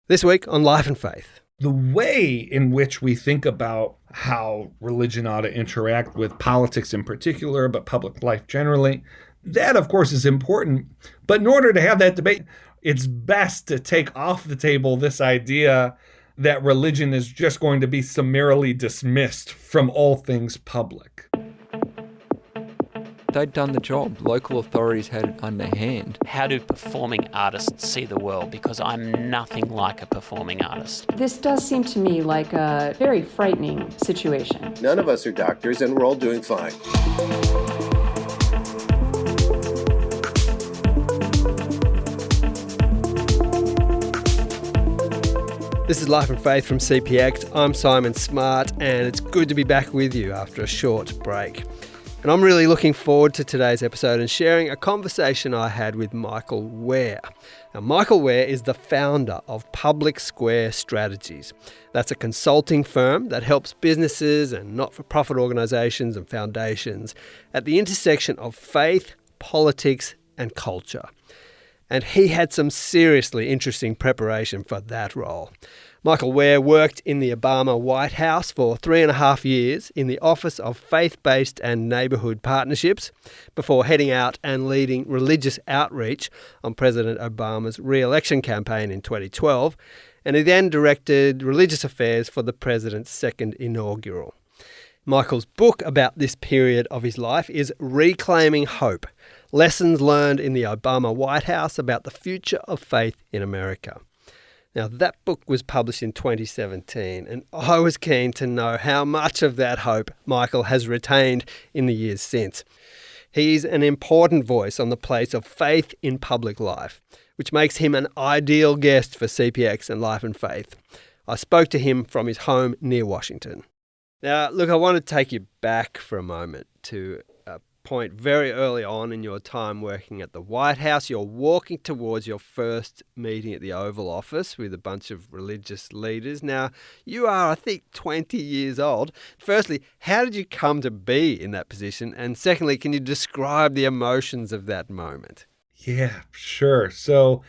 This week on Life and Faith. The way in which we think about how religion ought to interact with politics in particular, but public life generally, that, of course, is important. But in order to have that debate, it's best to take off the table this idea that religion is just going to be summarily dismissed from all things public. They'd done the job. Local authorities had it underhand. How do performing artists see the world? Because I'm nothing like a performing artist. This does seem to me like a very frightening situation. None of us are doctors, and we're all doing fine. This is Life and Faith from CPX. I'm Simon Smart, and it's good to be back with you after a short break. And I'm really looking forward to today's episode and sharing a conversation I had with Michael Ware. Now, Michael Ware is the founder of Public Square Strategies. That's a consulting firm that helps businesses and not-for-profit organisations and foundations at the intersection of faith, politics and culture. And he had some seriously interesting preparation for that role. Michael Ware worked in the Obama White House for 3.5 years in the Office of Faith-Based and Neighbourhood Partnerships before heading out and leading religious outreach on President Obama's re-election campaign in 2012, and he then directed religious affairs for the president's second inaugural. Michael's book about this period of his life is Reclaiming Hope: Lessons Learned in the Obama White House about the Future of Faith in America. Now, that book was published in 2017, and I was keen to know how much of that hope Michael has retained in the years since. He's an important voice on the place of faith in public life, which makes him an ideal guest for CPX and Life and Faith. I spoke to him from his home near Washington. Now, look, I want to take you back for a moment to a point very early on in your time working at the White House. You're walking towards your first meeting at the Oval Office with a bunch of religious leaders. Now, you are, I think, 20 years old. Firstly, how did you come to be in that position? And secondly, can you describe the emotions of that moment? Yeah, sure. So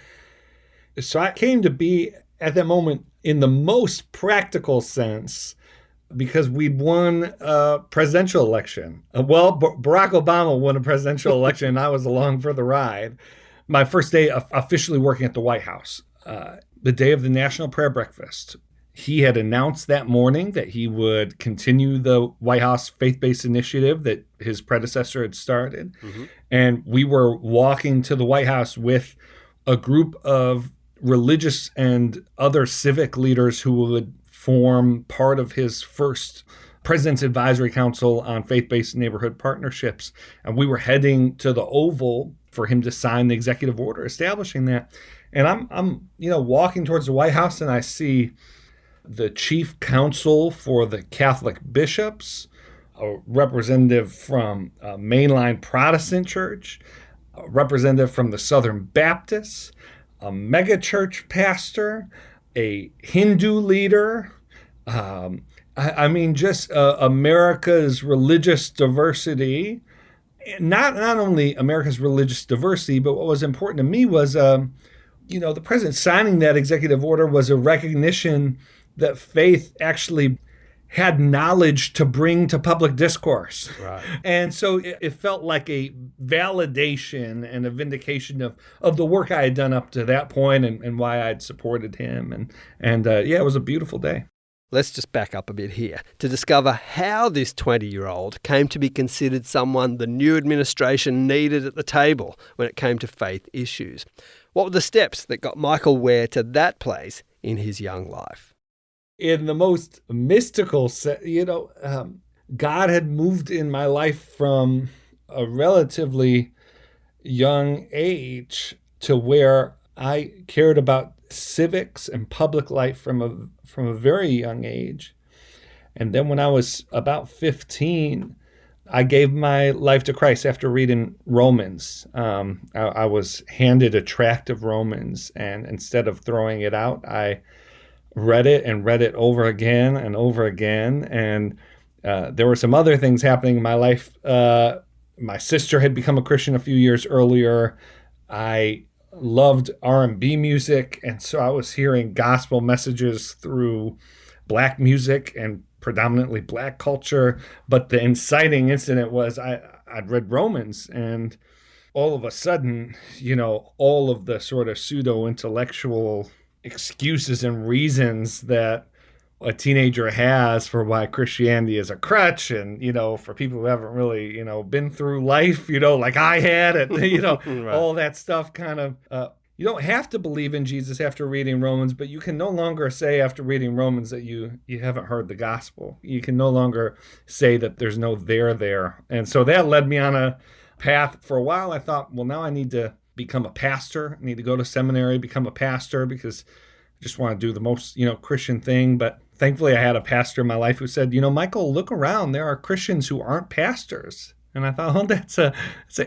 I came to be at that moment in the most practical sense because we'd won a presidential election. Barack Obama won a presidential election, and I was along for the ride. My first day officially working at the White House, the day of the National Prayer Breakfast. He had announced that morning that he would continue the White House faith-based initiative that his predecessor had started. Mm-hmm. And we were walking to the White House with a group of religious and other civic leaders who would form part of his first President's Advisory Council on Faith-Based Neighborhood Partnerships. And we were heading to the Oval for him to sign the executive order establishing that. And I'm walking towards the White House, and I see the chief counsel for the Catholic bishops, a representative from a mainline Protestant church, a representative from the Southern Baptists, a megachurch pastor, a Hindu leader. Just America's religious diversity. Not only America's religious diversity, but what was important to me was, the president signing that executive order was a recognition that faith actually had knowledge to bring to public discourse. Right. And so it felt like a validation and a vindication of the work I had done up to that point and why I'd supported him. And it was a beautiful day. Let's just back up a bit here to discover how this 20-year-old came to be considered someone the new administration needed at the table when it came to faith issues. What were the steps that got Michael Ware to that place in his young life? In the most mystical sense, God had moved in my life from a relatively young age to where I cared about civics and public life from a very young age. And then when I was about 15, I gave my life to Christ after reading Romans. I was handed a tract of Romans, and instead of throwing it out, I read it over again and over again. And there were some other things happening in my life. My sister had become a Christian a few years earlier. I loved R&B music. And so I was hearing gospel messages through Black music and predominantly Black culture. But the inciting incident was I'd read Romans, and all of a sudden, all of the sort of pseudo-intellectual excuses and reasons that a teenager has for why Christianity is a crutch, and for people who haven't really been through life, like I had it, Right. all that stuff kind of you don't have to believe in Jesus after reading Romans, but you can no longer say after reading Romans that you haven't heard the gospel. You can no longer say that there's no there. And so that led me on a path. For a while I thought, well, now I need to become a pastor. I need to go to seminary, become a pastor, because I just want to do the most Christian thing. But thankfully I had a pastor in my life who said, Michael, look around, there are Christians who aren't pastors. And I thought, that's an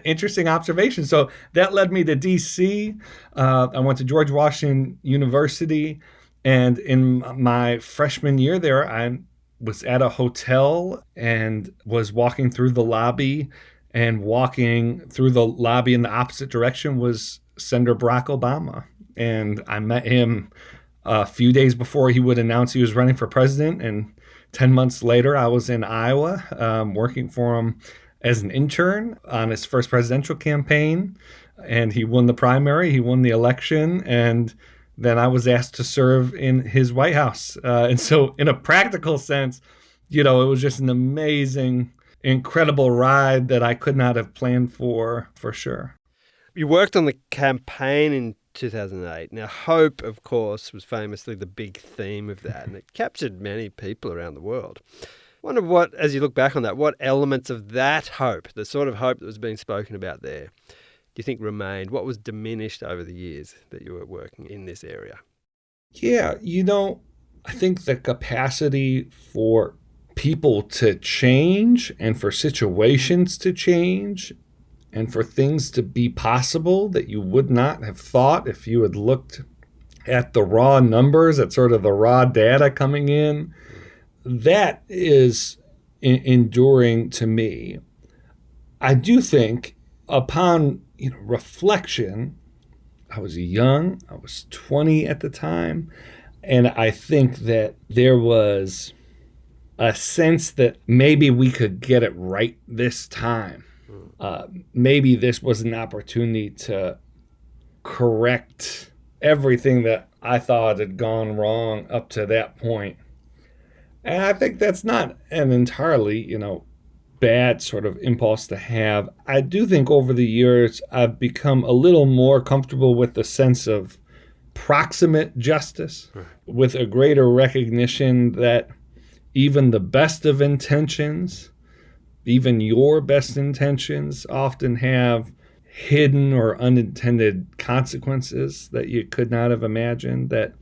interesting observation. So that led me to D.C. I went to George Washington University, and in my freshman year there, I was at a hotel and was walking through the lobby, and walking through the lobby in the opposite direction was Senator Barack Obama. And I met him a few days before he would announce he was running for president. And 10 months later, I was in Iowa working for him as an intern on his first presidential campaign. And he won the primary, he won the election, and then I was asked to serve in his White House. And so in a practical sense, it was just an amazing, incredible ride that I could not have planned for sure. You worked on the campaign in 2008. Now, hope, of course, was famously the big theme of that, and it captured many people around the world. I wonder what, as you look back on that, what elements of that hope, the sort of hope that was being spoken about there, do you think remained? What was diminished over the years that you were working in this area? Yeah, I think the capacity for people to change and for situations to change and for things to be possible that you would not have thought if you had looked at the raw numbers, at sort of the raw data coming in, that is enduring to me. I do think upon reflection, I was young, I was 20 at the time, and I think that there was a sense that maybe we could get it right this time. Maybe this was an opportunity to correct everything that I thought had gone wrong up to that point. And I think that's not an entirely, bad sort of impulse to have. I do think over the years I've become a little more comfortable with the sense of proximate justice, with a greater recognition that even the best of intentions, even your best intentions, often have hidden or unintended consequences that you could not have imagined. That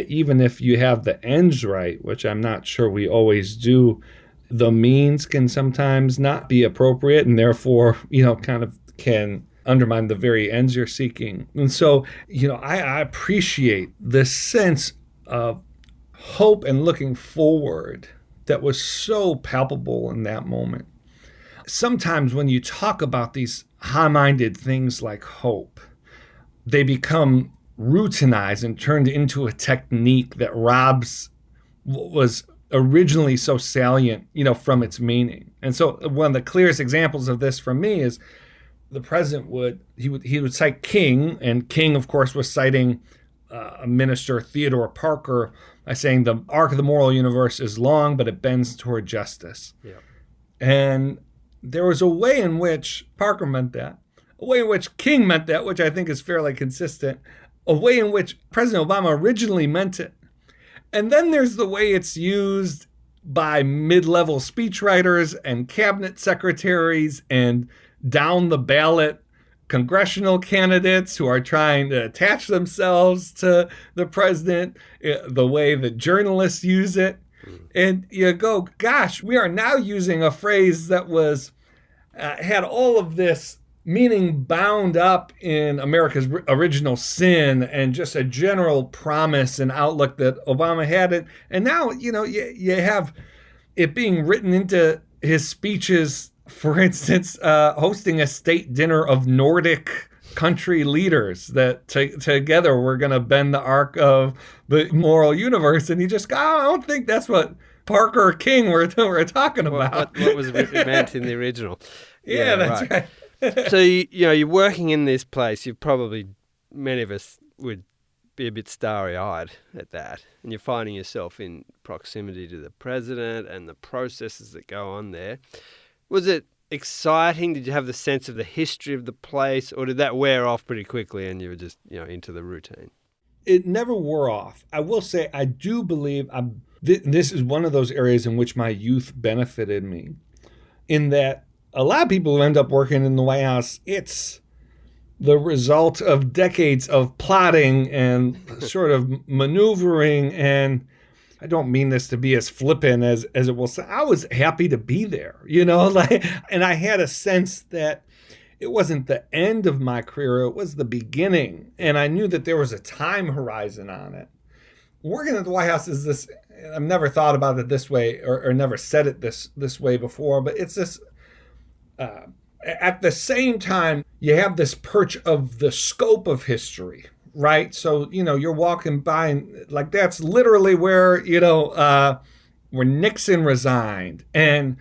even if you have the ends right, which I'm not sure we always do, the means can sometimes not be appropriate, and therefore, kind of can undermine the very ends you're seeking. And so, I appreciate this sense of hope and looking forward that was so palpable in that moment. Sometimes when you talk about these high-minded things like hope, they become routinized and turned into a technique that robs what was originally so salient, from its meaning. And so one of the clearest examples of this for me is the president would cite King, and King, of course, was citing Minister Theodore Parker by saying the arc of the moral universe is long, but it bends toward justice. Yeah. And there was a way in which Parker meant that, a way in which King meant that, which I think is fairly consistent, a way in which President Obama originally meant it. And then there's the way it's used by mid-level speechwriters and cabinet secretaries and down the ballot congressional candidates who are trying to attach themselves to the president, the way that journalists use it. And you go, gosh, we are now using a phrase that was had all of this meaning bound up in America's original sin and just a general promise and outlook that Obama had it. And now, you have it being written into his speeches, for instance, hosting a state dinner of Nordic country leaders that together we're going to bend the arc of the moral universe. And you just go, I don't think that's what Parker or King were talking about. What was meant in the original. Yeah, that's right. So, you're working in this place. Many of us would be a bit starry-eyed at that. And you're finding yourself in proximity to the president and the processes that go on there. Was it exciting? Did you have the sense of the history of the place, or did that wear off pretty quickly and you were just, into the routine? It never wore off. I will say I do believe this is one of those areas in which my youth benefited me, in that a lot of people who end up working in the White House, it's the result of decades of plotting and sort of maneuvering. And I don't mean this to be as flippant as it will say. I was happy to be there, and I had a sense that it wasn't the end of my career, it was the beginning. And I knew that there was a time horizon on it. Working at the White House is this, I've never thought about it this way or never said it this way before, but it's this, at the same time, you have this perch of the scope of history. Right. So, you're walking by and like that's literally where, where Nixon resigned and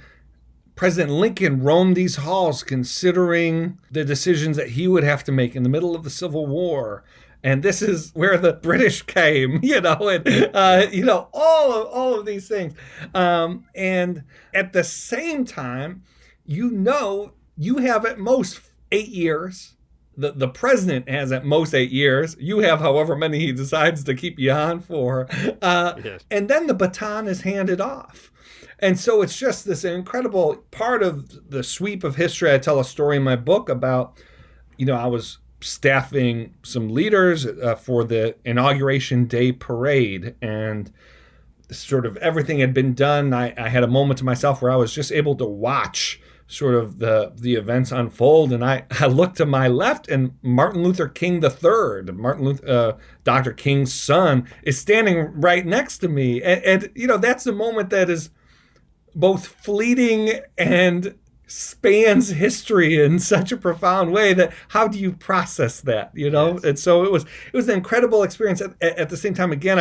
President Lincoln roamed these halls considering the decisions that he would have to make in the middle of the Civil War. And this is where the British came, and all of these things. And at the same time, you have at most 8 years. The president has at most 8 years. You have however many he decides to keep you on for. Yes. And then the baton is handed off. And so it's just this incredible part of the sweep of history. I tell a story in my book about, I was staffing some leaders for the inauguration day parade, and sort of everything had been done. I had a moment to myself where I was just able to watch sort of the events unfold. And I looked to my left, and Martin Luther King III, Dr. King's son, is standing right next to me. And that's the moment that is both fleeting and spans history in such a profound way that how do you process that, Yes. And so it was an incredible experience. At the same time, again,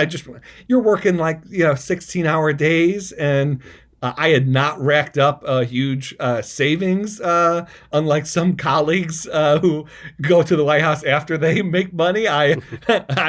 you're working 16-hour days, and I had not racked up a huge savings, unlike some colleagues who go to the White House after they make money. I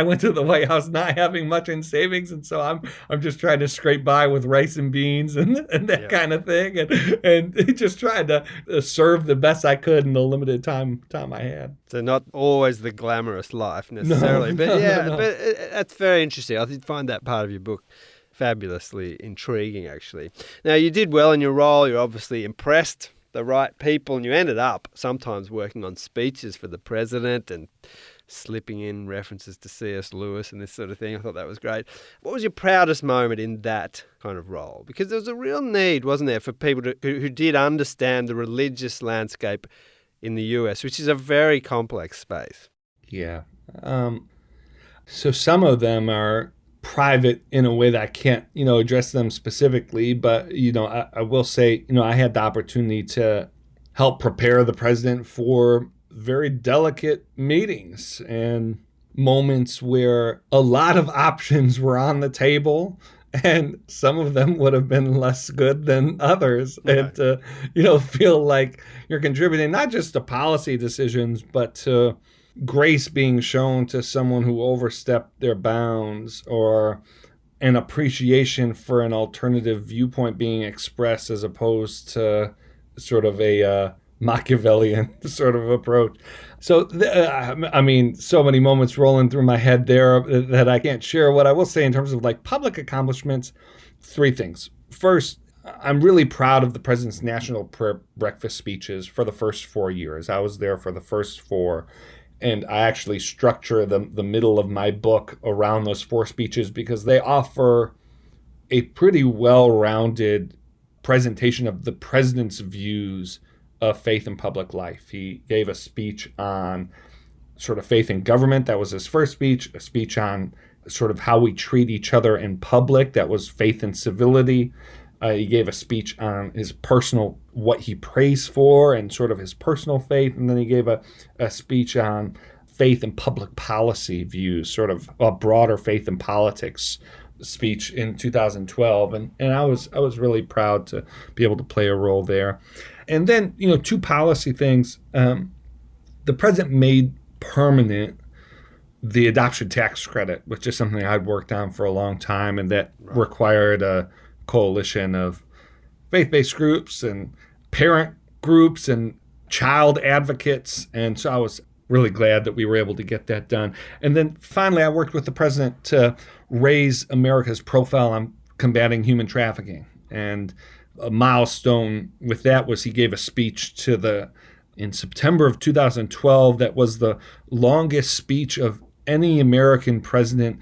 went to the White House not having much in savings, and so I'm just trying to scrape by with rice and beans and that kind of thing, and just trying to serve the best I could in the limited time I had. So not always the glamorous life necessarily, but that's very interesting. I find that part of your book fabulously intriguing, actually. Now, you did well in your role. You're obviously impressed the right people, and you ended up sometimes working on speeches for the president and slipping in references to C.S. Lewis and this sort of thing. I thought that was great. What was your proudest moment in that kind of role? Because there was a real need, wasn't there, for people who did understand the religious landscape in the US, which is a very complex space. Yeah. So some of them are private in a way that I can't, address them specifically. But, I will say, I had the opportunity to help prepare the president for very delicate meetings and moments where a lot of options were on the table, and some of them would have been less good than others. Right. And to, feel like you're contributing not just to policy decisions, but to grace being shown to someone who overstepped their bounds, or an appreciation for an alternative viewpoint being expressed as opposed to sort of a Machiavellian sort of approach. So, so many moments rolling through my head there that I can't share. What I will say in terms of public accomplishments, 3 things. First, I'm really proud of the president's national prayer breakfast speeches for the first 4 years. I was there for the first 4. And I actually structure the middle of my book around those 4 speeches because they offer a pretty well-rounded presentation of the president's views of faith in public life. He gave a speech on sort of faith in government. That was his first speech. A speech on sort of how we treat each other in public. That was faith and civility. He gave a speech on his personal, what he prays for and sort of his personal faith. And then he gave a speech on faith and public policy views, sort of a broader faith and politics speech in 2012. And I was really proud to be able to play a role there. And then, two policy things. The president made permanent the adoption tax credit, which is something I'd worked on for a long time, and that required a coalition of faith-based groups and parent groups and child advocates. And so I was really glad that we were able to get that done. And then finally, I worked with the president to raise America's profile on combating human trafficking. And a milestone with that was he gave a speech in September of 2012 that was the longest speech of any American president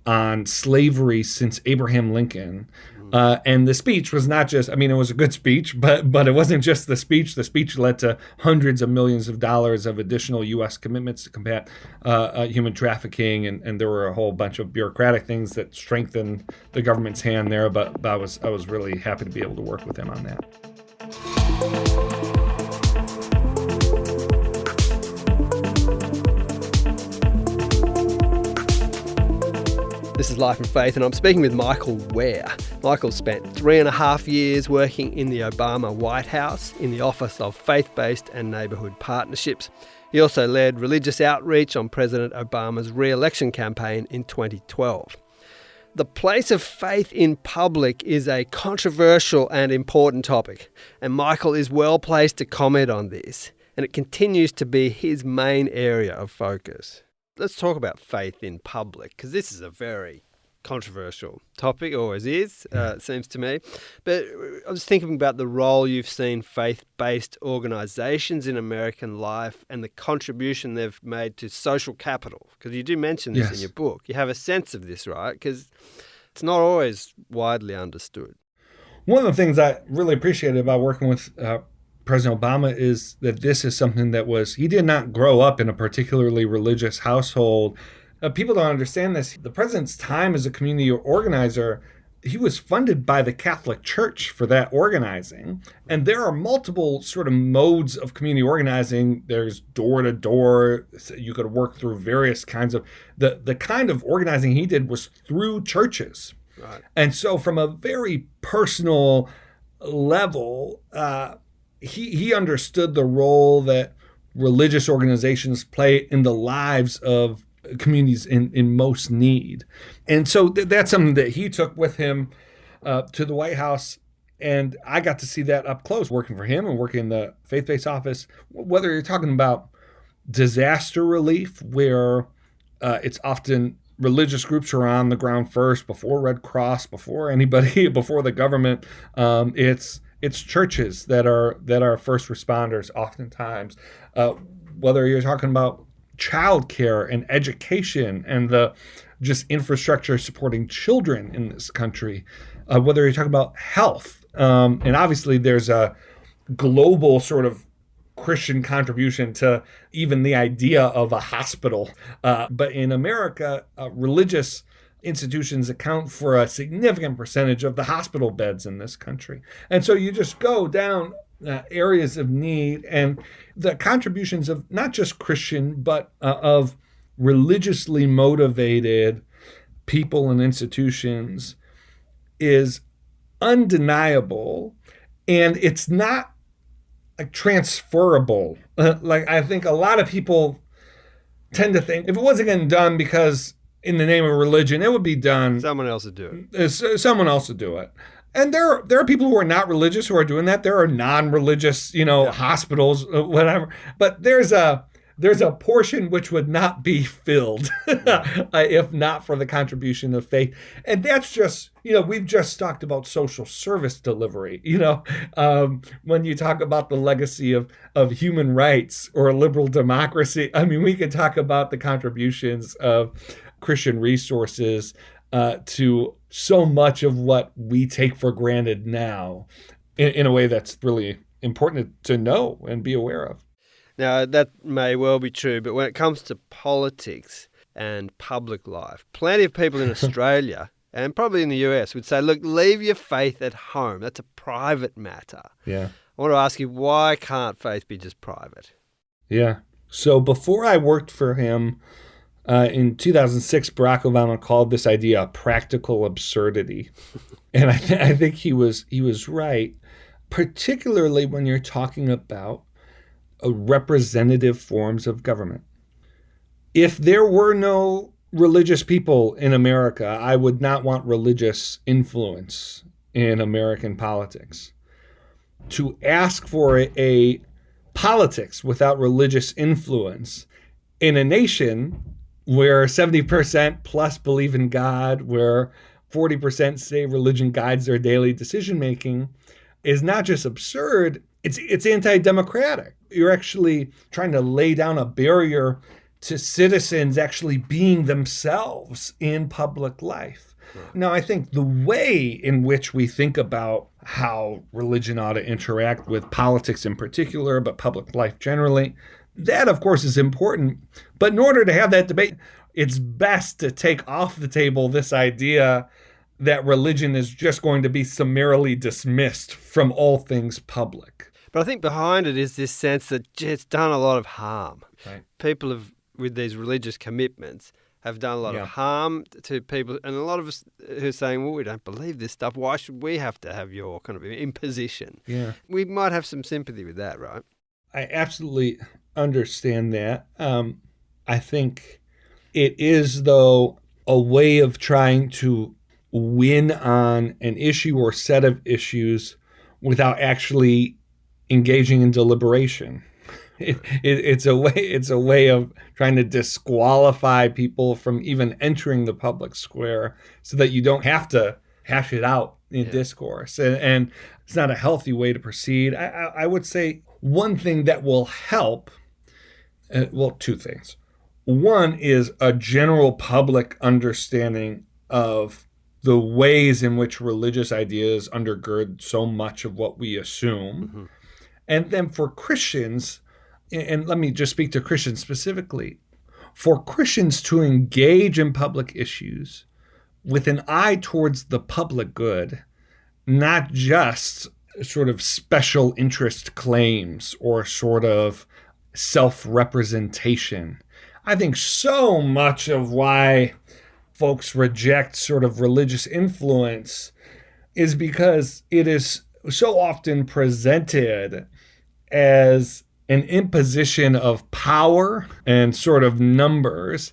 on slavery since Abraham Lincoln. And the speech was not just, it was a good speech, but it wasn't just the speech. The speech led to hundreds of millions of dollars of additional U.S. commitments to combat human trafficking. And there were a whole bunch of bureaucratic things that strengthened the government's hand there. But I was really happy to be able to work with him on that. This is Life and Faith, and I'm speaking with Michael Ware. Michael spent 3.5 years working in the Obama White House in the Office of Faith-Based and Neighbourhood Partnerships. He also led religious outreach on President Obama's re-election campaign in 2012. The place of faith in public is a controversial and important topic, and Michael is well placed to comment on this, and it continues to be his main area of focus. Let's talk about faith in public, because this is a very controversial topic, always is, it seems to me. But I was thinking about the role you've seen faith-based organisations in American life and the contribution they've made to social capital, because you do mention this in your book. You have a sense of this, right? Because it's not always widely understood. One of the things I really appreciated about working with President Obama is that this is something he did not grow up in a particularly religious household. People don't understand this. The president's time as a community organizer, he was funded by the Catholic Church for that organizing. And there are multiple sort of modes of community organizing. There's door to door. You could work through various kinds of, the kind of organizing he did was through churches. Right. And so from a very personal level, he understood the role that religious organizations play in the lives of communities in most need. And so that's something that he took with him to the White House. And I got to see that up close, working for him and working in the faith-based office. Whether you're talking about disaster relief, where it's often religious groups are on the ground first, before Red Cross, before anybody, before the government. It's churches that are first responders oftentimes. Whether you're talking about childcare and education and the just infrastructure supporting children in this country, whether you're talking about health, and obviously there's a global sort of Christian contribution to even the idea of a hospital. But in America, religious institutions account for a significant percentage of the hospital beds in this country. And so you just go down areas of need, and the contributions of not just Christian, but of religiously motivated people and institutions is undeniable. And it's not transferable. I think a lot of people tend to think if it wasn't getting done because in the name of religion, it would be done. Someone else would do it. Someone else would do it. And there are people who are not religious who are doing that. There are non-religious, hospitals, whatever. But there's a portion which would not be filled if not for the contribution of faith. And that's just, we've just talked about social service delivery. When you talk about the legacy of human rights or liberal democracy, we could talk about the contributions of Christian resources to so much of what we take for granted now in a way that's really important to know and be aware of. Now, that may well be true, but when it comes to politics and public life, plenty of people in Australia and probably in the US, would say, look, leave your faith at home. That's a private matter. Yeah. I want to ask you, why can't faith be just private? Yeah. So before I worked for him, in 2006, Barack Obama called this idea a practical absurdity. And I think he was right, particularly when you're talking about representative forms of government. If there were no religious people in America, I would not want religious influence in American politics. To ask for a politics without religious influence in a nation where 70% plus believe in God, where 40% say religion guides their daily decision-making, is not just absurd, it's anti-democratic. You're actually trying to lay down a barrier to citizens actually being themselves in public life. Right. Now, I think the way in which we think about how religion ought to interact with politics in particular, but public life generally, that, of course, is important. But in order to have that debate, it's best to take off the table this idea that religion is just going to be summarily dismissed from all things public. But I think behind it is this sense that it's done a lot of harm. Right. People have, with these religious commitments, have done a lot of harm to people. And a lot of us who are saying, well, we don't believe this stuff. Why should we have to have your kind of imposition? Yeah. We might have some sympathy with that, right? I absolutely understand that. I think it is, though, a way of trying to win on an issue or set of issues without actually engaging in deliberation. It's a way of trying to disqualify people from even entering the public square so that you don't have to hash it out in discourse. And it's not a healthy way to proceed. I would say one thing that will help, two things. One is a general public understanding of the ways in which religious ideas undergird so much of what we assume. Mm-hmm. And then for Christians, and let me just speak to Christians specifically, for Christians to engage in public issues with an eye towards the public good, not just sort of special interest claims or sort of self-representation. I think so much of why folks reject sort of religious influence is because it is so often presented as an imposition of power and sort of numbers,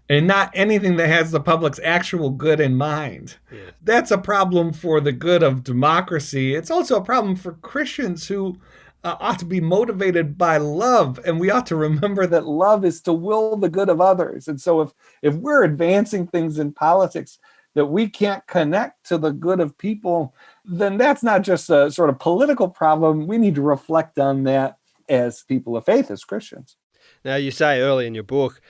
and not anything that has the public's actual good in mind. Yeah. That's a problem for the good of democracy. It's also a problem for Christians who ought to be motivated by love, and we ought to remember that love is to will the good of others. And so if we're advancing things in politics that we can't connect to the good of people, then that's not just a sort of political problem. We need to reflect on that as people of faith, as Christians. Now, you say early in your book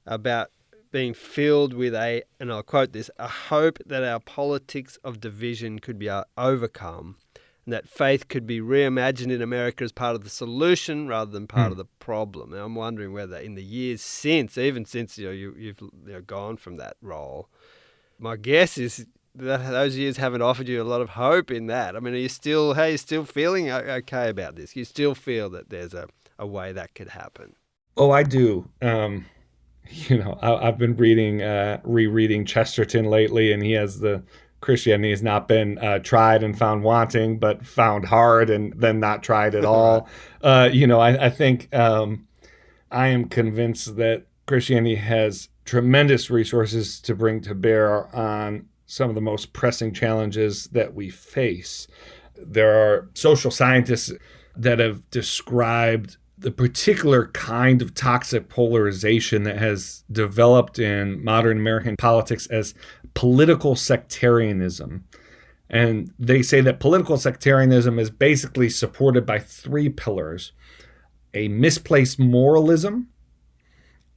about being filled with and I'll quote this, a hope that our politics of division could be overcome, and that faith could be reimagined in America as part of the solution rather than part of the problem. Now, I'm wondering whether in the years since, even since you've gone from that role, my guess is that those years haven't offered you a lot of hope in that. I mean, are you still feeling okay about this? You still feel that there's a way that could happen? Oh, I do. I've been rereading Chesterton lately, and he has the Christianity has not been tried and found wanting, but found hard and then not tried at all. I think I am convinced that Christianity has tremendous resources to bring to bear on some of the most pressing challenges that we face. There are social scientists that have described the particular kind of toxic polarization that has developed in modern American politics as political sectarianism. And they say that political sectarianism is basically supported by three pillars: a misplaced moralism,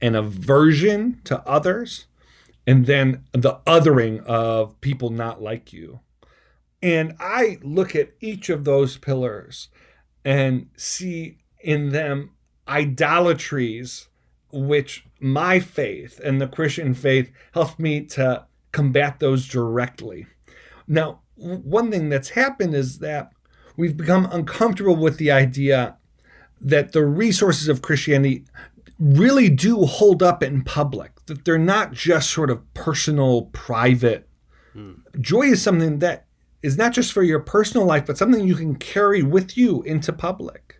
an aversion to others, and then the othering of people not like you. And I look at each of those pillars and see in them idolatries which my faith and the Christian faith helped me to combat those directly. Now, one thing that's happened is that we've become uncomfortable with the idea that the resources of Christianity really do hold up in public, that they're not just sort of personal, private. Joy is something that is not just for your personal life, but something you can carry with you into public.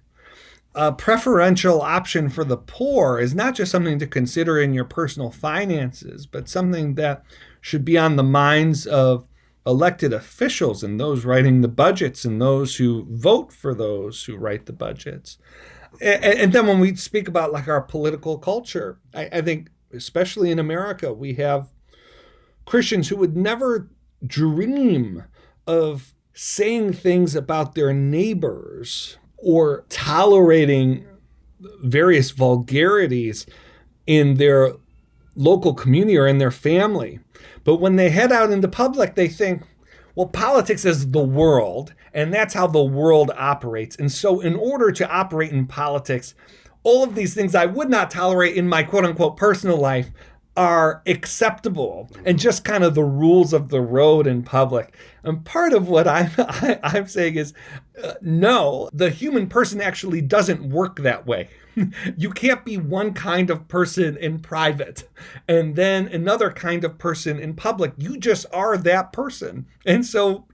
A preferential option for the poor is not just something to consider in your personal finances, but something that should be on the minds of elected officials and those writing the budgets and those who vote for those who write the budgets. And then when we speak about like our political culture, I think especially in America, we have Christians who would never dream of saying things about their neighbors or tolerating various vulgarities in their local community or in their family. But when they head out into public, they think, well, politics is the world, and that's how the world operates. And so in order to operate in politics, all of these things I would not tolerate in my quote unquote personal life are acceptable and just kind of the rules of the road in public. And part of what I'm saying is, no, the human person actually doesn't work that way. You can't be one kind of person in private and then another kind of person in public. You just are that person. And so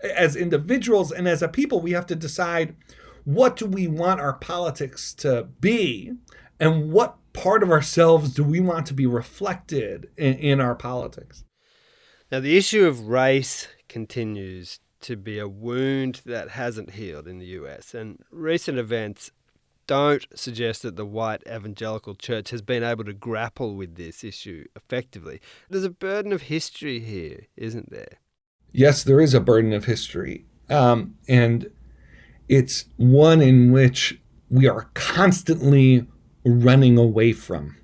as individuals and as a people, we have to decide, what do we want our politics to be, and what part of ourselves do we want to be reflected in our politics? Now, the issue of race continues to be a wound that hasn't healed in the US, and recent events don't suggest that the white evangelical church has been able to grapple with this issue effectively. There's a burden of history here, isn't there? Yes, there is a burden of history. And it's one in which we are constantly running away from,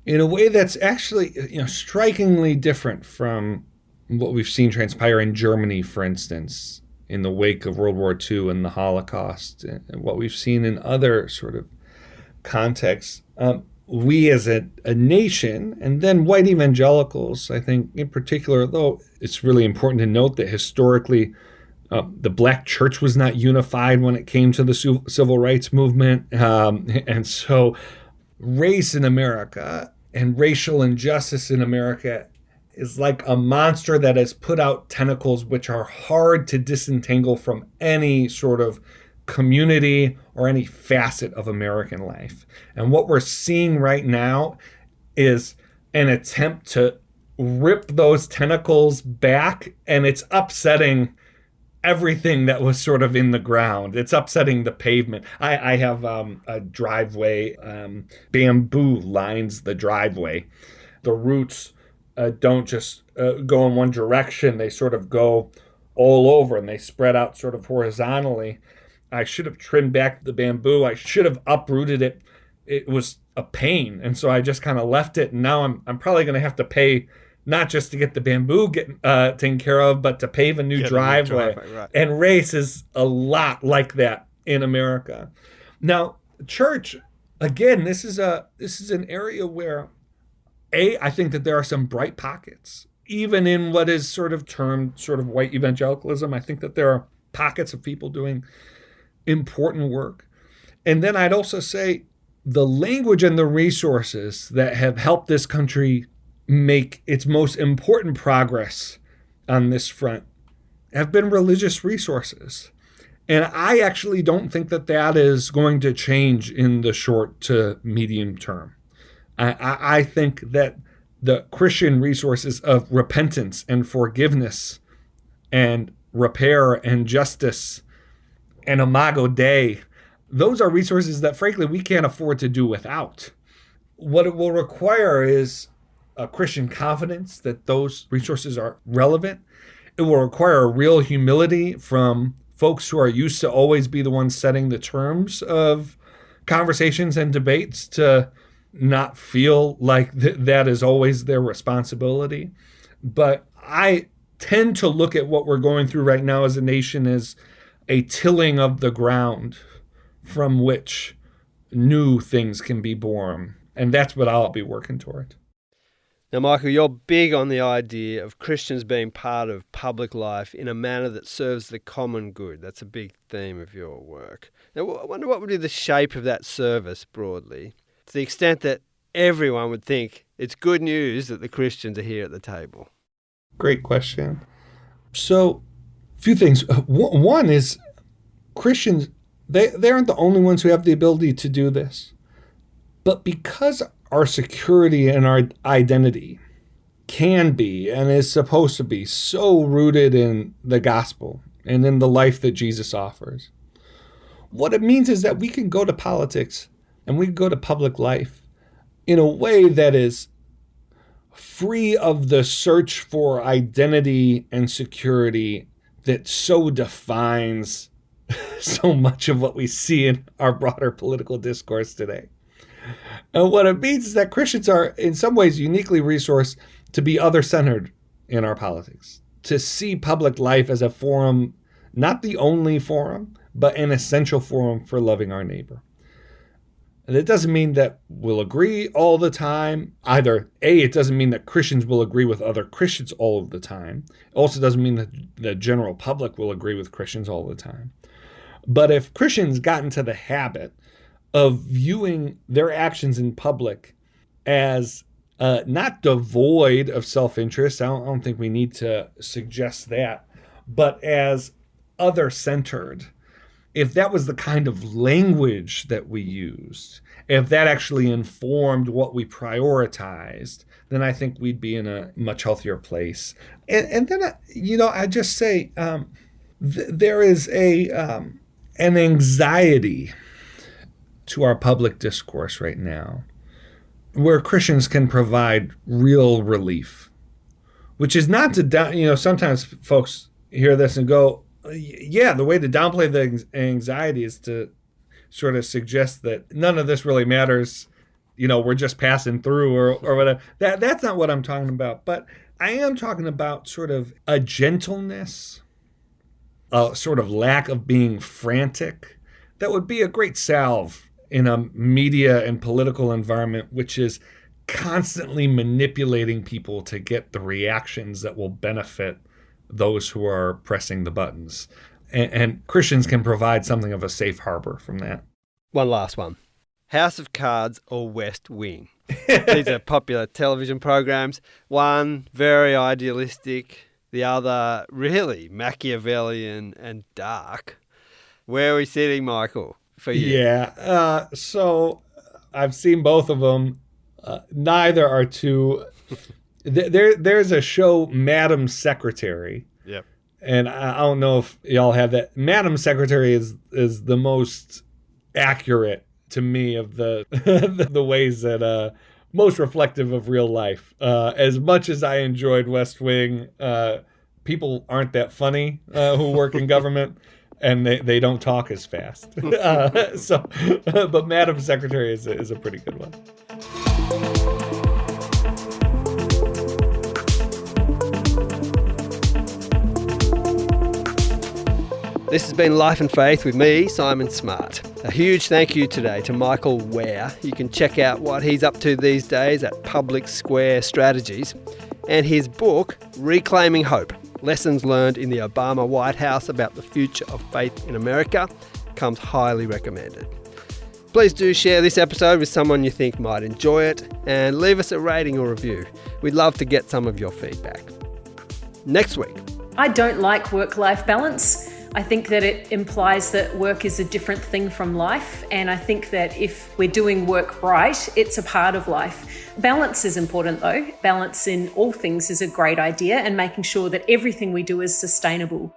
in a way that's actually, strikingly different from what we've seen transpire in Germany, for instance, in the wake of World War II and the Holocaust, and what we've seen in other sort of contexts. We as a nation, and then white evangelicals, I think in particular, though it's really important to note that historically the black church was not unified when it came to the civil rights movement. And so race in America and racial injustice in America is like a monster that has put out tentacles which are hard to disentangle from any sort of community or any facet of American life. And what we're seeing right now is an attempt to rip those tentacles back, and it's upsetting everything that was sort of in the ground. It's upsetting the pavement. I have a driveway, bamboo lines the driveway. The roots don't just go in one direction. They sort of go all over, and they spread out sort of horizontally. I should have trimmed back the bamboo. I should have uprooted it. It was a pain. And so I just kind of left it. And now I'm probably going to have to pay, not just to get the bamboo taken care of, but to pave a new driveway. Right. And race is a lot like that in America. Now, church, again, this is an area where, I think that there are some bright pockets. Even in what is sort of termed sort of white evangelicalism, I think that there are pockets of people doing important work. And then I'd also say the language and the resources that have helped this country make its most important progress on this front have been religious resources. And I actually don't think that that is going to change in the short to medium term. I think that the Christian resources of repentance and forgiveness and repair and justice and Imago Dei, those are resources that, frankly, we can't afford to do without. What it will require is a Christian confidence that those resources are relevant. It will require a real humility from folks who are used to always be the ones setting the terms of conversations and debates to not feel like that is always their responsibility. But I tend to look at what we're going through right now as a nation as a tilling of the ground from which new things can be born. And that's what I'll be working toward. Now, Michael, you're big on the idea of Christians being part of public life in a manner that serves the common good. That's a big theme of your work. Now, I wonder what would be the shape of that service broadly, to the extent that everyone would think it's good news that the Christians are here at the table. Great question. So, a few things. One is Christians, they aren't the only ones who have the ability to do this. But because our security and our identity can be and is supposed to be so rooted in the gospel and in the life that Jesus offers, what it means is that we can go to politics and we can go to public life in a way that is free of the search for identity and security that so defines so much of what we see in our broader political discourse today. And what it means is that Christians are in some ways uniquely resourced to be other-centered in our politics, to see public life as a forum, not the only forum, but an essential forum for loving our neighbor. And it doesn't mean that we'll agree all the time. Either, A, it doesn't mean that Christians will agree with other Christians all of the time. It also doesn't mean that the general public will agree with Christians all the time. But if Christians got into the habit of viewing their actions in public as not devoid of self-interest, I don't think we need to suggest that, but as other-centered, if that was the kind of language that we used, if that actually informed what we prioritized, then I think we'd be in a much healthier place. And then, I just say there is an anxiety to our public discourse right now where Christians can provide real relief, which is not to, sometimes folks hear this and go, yeah, the way to downplay the anxiety is to sort of suggest that none of this really matters. We're just passing through or whatever. That's not what I'm talking about. But I am talking about sort of a gentleness, a sort of lack of being frantic that would be a great salve in a media and political environment which is constantly manipulating people to get the reactions that will benefit those who are pressing the buttons. And Christians can provide something of a safe harbor from that. One last one. House of Cards or West Wing? These are popular television programs. One, very idealistic. The other, really Machiavellian and dark. Where are we sitting, Michael, for you? Yeah, so I've seen both of them. Neither are too... There's a show, Madam Secretary. Yep. And I don't know if y'all have that. Madam Secretary is the most accurate to me of the the ways that most reflective of real life. As much as I enjoyed West Wing, people aren't that funny who work in government, and they don't talk as fast. But Madam Secretary is a pretty good one. This has been Life and Faith with me, Simon Smart. A huge thank you today to Michael Ware. You can check out what he's up to these days at Public Square Strategies. And his book, Reclaiming Hope, Lessons Learned in the Obama White House About the Future of Faith in America, comes highly recommended. Please do share this episode with someone you think might enjoy it and leave us a rating or review. We'd love to get some of your feedback. Next week. I don't like work-life balance. I think that it implies that work is a different thing from life, and I think that if we're doing work right, it's a part of life. Balance is important though. Balance in all things is a great idea, and making sure that everything we do is sustainable.